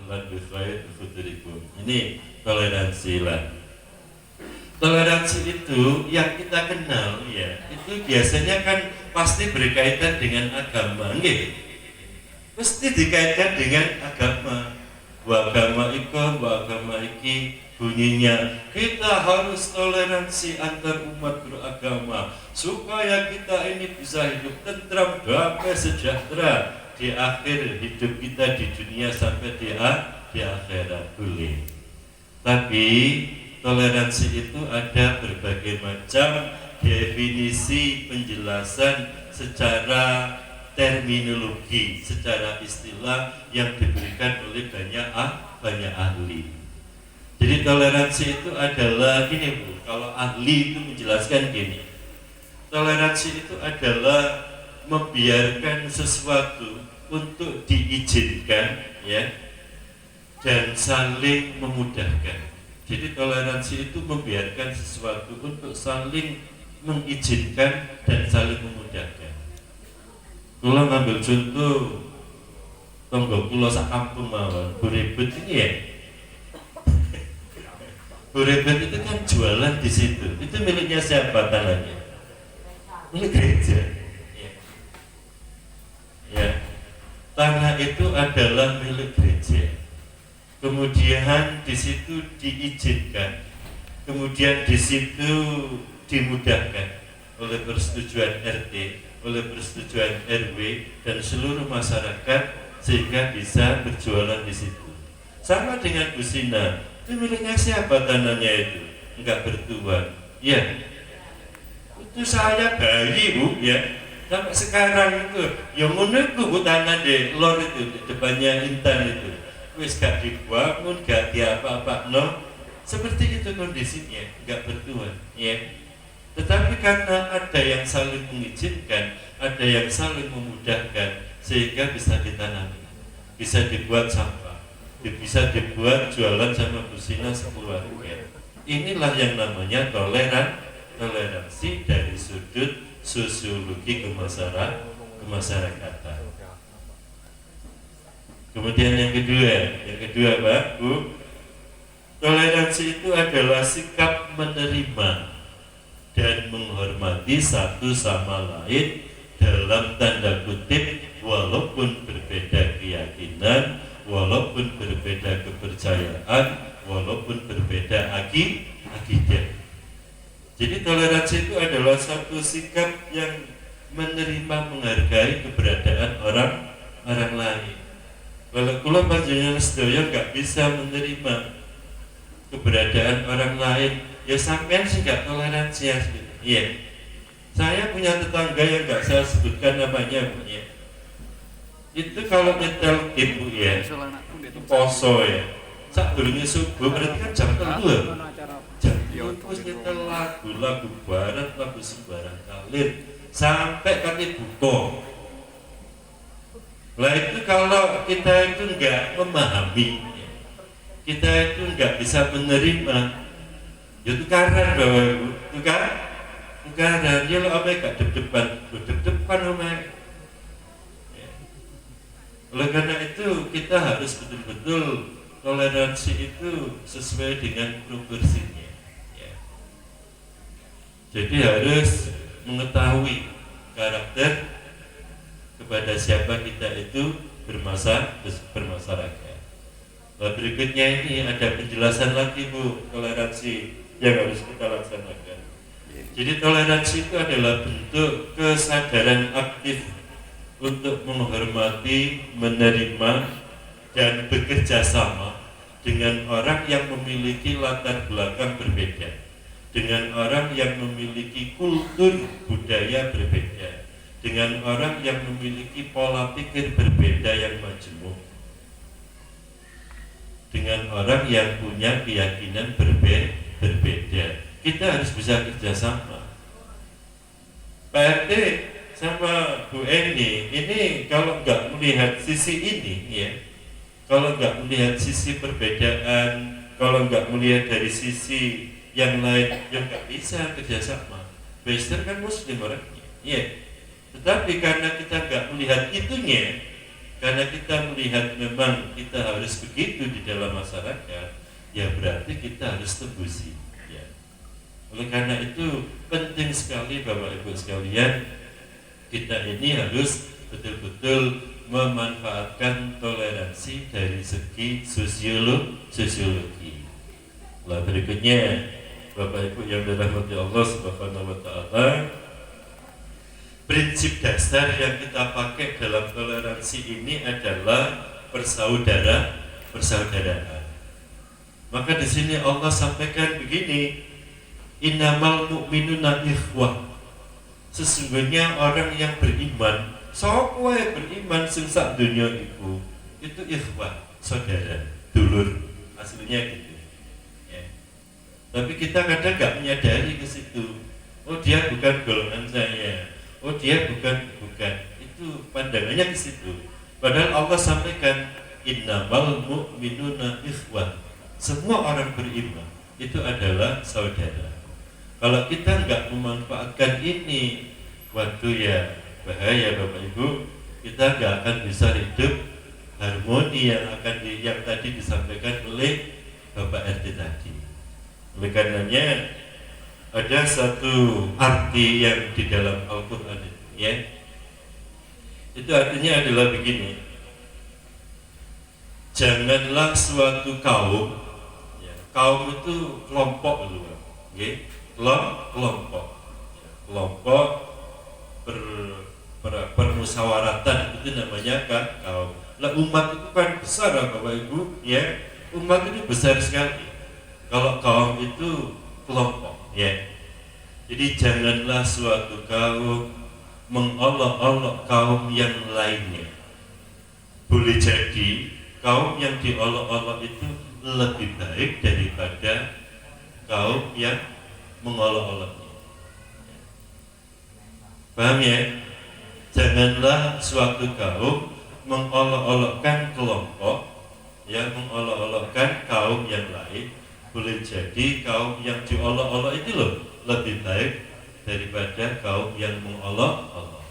ahlan bi khair futrikum. Ini toleransi lah. Toleransi itu yang kita kenal ya, itu biasanya kan pasti berkaitan dengan agama, nggih. Mesti dikaitkan dengan agama. Wa agama iko, wa agama iki, bunyinya kita harus toleransi antar umat beragama supaya kita ini bisa hidup tentram, damai, sejahtera di akhir hidup kita di dunia sampai di akhirat. Boleh. Tapi toleransi itu ada berbagai macam definisi penjelasan secara terminologi, secara istilah yang diberikan oleh banyak ahli. Jadi toleransi itu adalah gini Bu, kalau ahli itu menjelaskan gini. Toleransi itu adalah membiarkan sesuatu untuk diizinkan ya dan saling memudahkan. Jadi toleransi itu membiarkan sesuatu untuk saling mengizinkan dan saling memudahkan. Kalau ngambil contoh tonggo kula sak kampung mawon, Burebet ini ya. Burebet itu kan jualan di situ. Itu miliknya siapa tanahnya? Milik gereja. Ya. Tanah itu adalah milik gereja. Kemudian di situ diizinkan, kemudian di situ dimudahkan oleh persetujuan RT, oleh persetujuan RW dan seluruh masyarakat sehingga bisa berjualan di situ. Sama dengan Busina, itu miliknya siapa tanahnya itu? Enggak bertuan. Ya, itu saya bayi Bu ya. Sampai sekarang itu, yang menunggu tanah di lor itu, di depannya Intan itu. Wis gak dibangun, gak diapa-apa, no. Seperti itu kondisinya, gak bertuan, ya. Tetapi karena ada yang saling mengizinkan, ada yang saling memudahkan, sehingga bisa ditanami, bisa dibuat sampah, bisa dibuat jualan sama Busina sekeluarga. Inilah yang namanya toleransi dari sudut sosiologi kemasyarakatan. Kemudian yang kedua Pak, Bu, toleransi itu adalah sikap menerima dan menghormati satu sama lain dalam tanda kutip walaupun berbeda keyakinan, walaupun berbeda kepercayaan, walaupun berbeda akidah. Jadi toleransi itu adalah satu sikap yang menerima, menghargai keberadaan orang lain. Kalau kula panjenengan sedaya nggak bisa menerima keberadaan orang lain, ya sampean sih nggak toleransi ya. Iya. Saya punya tetangga yang nggak saya sebutkan namanya, Bu ya. Itu kalau nyetel ibu ya, itu poso ya. Sak durunge subuh berarti kan jam 3. Jam 3 wis nyetel lagu barat, lagu sembarang kalir sampai kaki buka. Lah itu kalau kita itu enggak memahami, kita itu enggak bisa menerima, itu karena bahwa itu kan, karena dia lo apa enggak deg-degan omah. Oleh karena itu kita harus betul-betul toleransi itu sesuai dengan proporsinya. Ya. Jadi harus mengetahui karakter kepada siapa kita itu bermasyarakat. Nah, berikutnya ini ada penjelasan lagi Bu, toleransi yang harus kita laksanakan. Jadi toleransi itu adalah bentuk kesadaran aktif untuk menghormati, menerima, dan bekerja sama dengan orang yang memiliki latar belakang berbeda, dengan orang yang memiliki kultur budaya berbeda, dengan orang yang memiliki pola pikir berbeda yang majemuk, dengan orang yang punya keyakinan berbeda. Kita harus bisa kerjasama. Pak RT sama Bu Eni ini kalau nggak melihat sisi ini ya, kalau nggak melihat sisi perbedaan, kalau nggak melihat dari sisi yang lain, ya nggak bisa kerjasama. Bester kan Muslim orangnya, ya. Tetapi karena kita nggak melihat itunya, Karena kita melihat memang kita harus begitu di dalam masyarakat, ya berarti kita harus tembusi. Ya. Oleh karena itu penting sekali Bapak Ibu sekalian, kita ini harus betul-betul memanfaatkan toleransi dari segi sosiologi. Lah berikutnya Bapak Ibu yang dirahmati Allah Subhanahu wa taala, prinsip dasar yang kita pakai dalam toleransi ini adalah persaudaraan. Maka di sini Allah sampaikan begini, innamal mu'minuna ikhwah. Sesungguhnya orang yang beriman, sapa wae beriman sing sak donya itu ikhwah, saudara, dulur, aslinya gitu. Ya. Tapi kita kadang nggak menyadari ke situ. Oh dia bukan golongan saya. Oh dia bukan. Itu pandangannya ke situ. Padahal Allah sampaikan innamal mu'minuna ikhwah. Semua orang beriman itu adalah saudara. Kalau kita nggak memanfaatkan ini, waduh ya bahaya Bapak Ibu, kita nggak akan bisa hidup harmoni yang tadi disampaikan oleh Bapak RT tadi. Oleh karenanya ada satu arti yang di dalam Al-Quran ya, itu artinya adalah begini, janganlah suatu kaum, ya, kaum itu kelompok dulu, ya, kelompok permusyawaratan itu namanya kan kaum. Lah umat itu kan besar Bapak Ibu ya, umat itu besar sekali. Kalau kaum itu kelompok ya. Jadi janganlah suatu kaum mengolok-olok kaum yang lainnya. Boleh jadi kaum yang diolok-olok itu lebih baik daripada kaum yang mengolok-oloknya. Paham ya? Janganlah suatu kaum mengolok-olokkan kelompok, ya, mengolok-olokkan kaum yang lain. Boleh jadi kaum yang diolok-olok itu loh lebih baik daripada kaum yang mengolok-olok.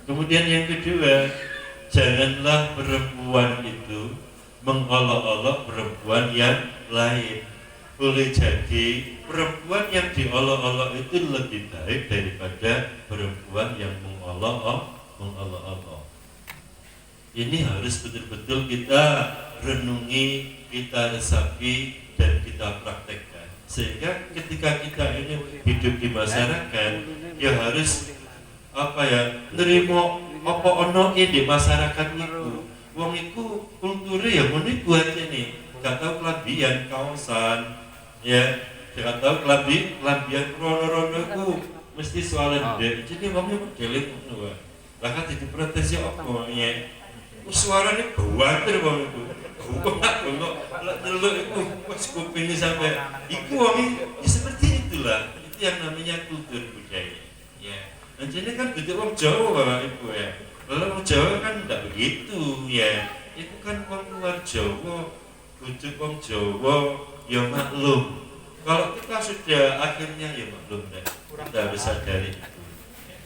Kemudian yang kedua, janganlah perempuan itu mengolok-olok perempuan yang lain. Boleh jadi perempuan yang diolok-olok itu lebih baik daripada perempuan yang mengolok-olok. Ini harus betul-betul kita renungi, kita resapi, dan kita praktekkan. Sehingga ketika kita ini hidup di masyarakat, ya harus nerimo apa ono di masyarakat itu. Wong iku kulture ya muni aja nih. Gak tahu kelabian kaosan, ya, gak tahu kelabian rono-rono itu mesti soalnya deh. Jadi wongnya modelin ngono. Lah kan diprotes ya apa ya. Suaranya bawatir wong itu. Lalu itu pas kupingnya sampai itu wangi ya seperti itulah, itu yang namanya kultur budaya ya. Dan jadi kan itu orang Jawa Ibu ya, lalu orang Jawa kan tidak begitu ya, itu kan orang luar Jawa, bujuk orang Jawa ya maklum. Kalau kita sudah akhirnya ya maklum deh, kita harus sadari itu ya.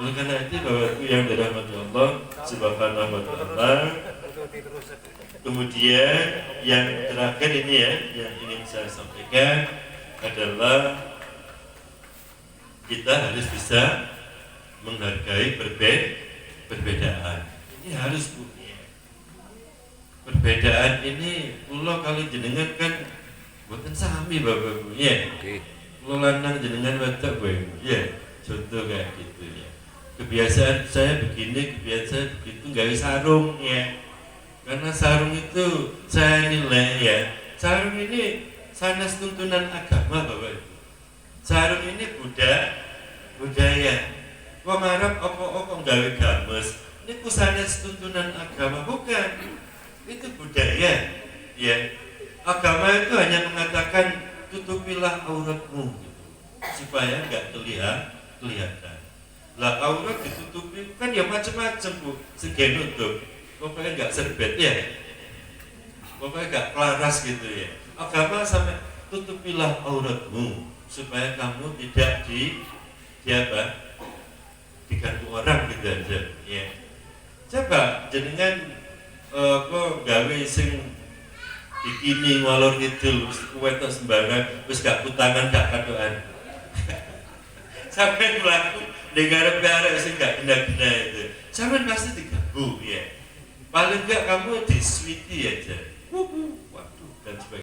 Oleh karena itu Bapak Ibu yang dirahmati Allah Subhanahu wa taala, kemudian yang terakhir ini ya, yang ingin saya sampaikan adalah kita harus bisa menghargai perbedaan. Ini harus punya perbedaan ini. Pulau kalau jenengan kan buatan sami Bapak Ibu ya. Pulau lanang jenengan batak gue ya. Contoh kayak gitu ya. Kebiasaan saya begini, kebiasaan begitu, nggak sarung ya. Karena sarung itu saya nilai ya, sarung ini sanes tuntunan agama Bapak Ibu. Sarung ini budaya. Wong Arab apa gawe games. Ini sanes tuntunan agama, bukan. Itu budaya. Ya. Agama itu hanya mengatakan tutupilah auratmu gitu, supaya enggak kelihatan. Lah aurat ditutupi kan ya macam-macam Bu, segi nutup. Pokoknya nggak serbet ya, pokoknya nggak kelaras gitu ya. Agama sampai tutupilah auratmu supaya kamu tidak diganggu orang gitu aja ya. Coba jenengan kok gawe sing bikini ngalor ngidul kowe tok sembarang wis gak kutangan gak kadoan. Sampai melaku dengan arek sing gak gena-gena itu. Sampai pasti diganggu ya. Paling enggak kamu diswiti aja. Waduh dan sebagainya.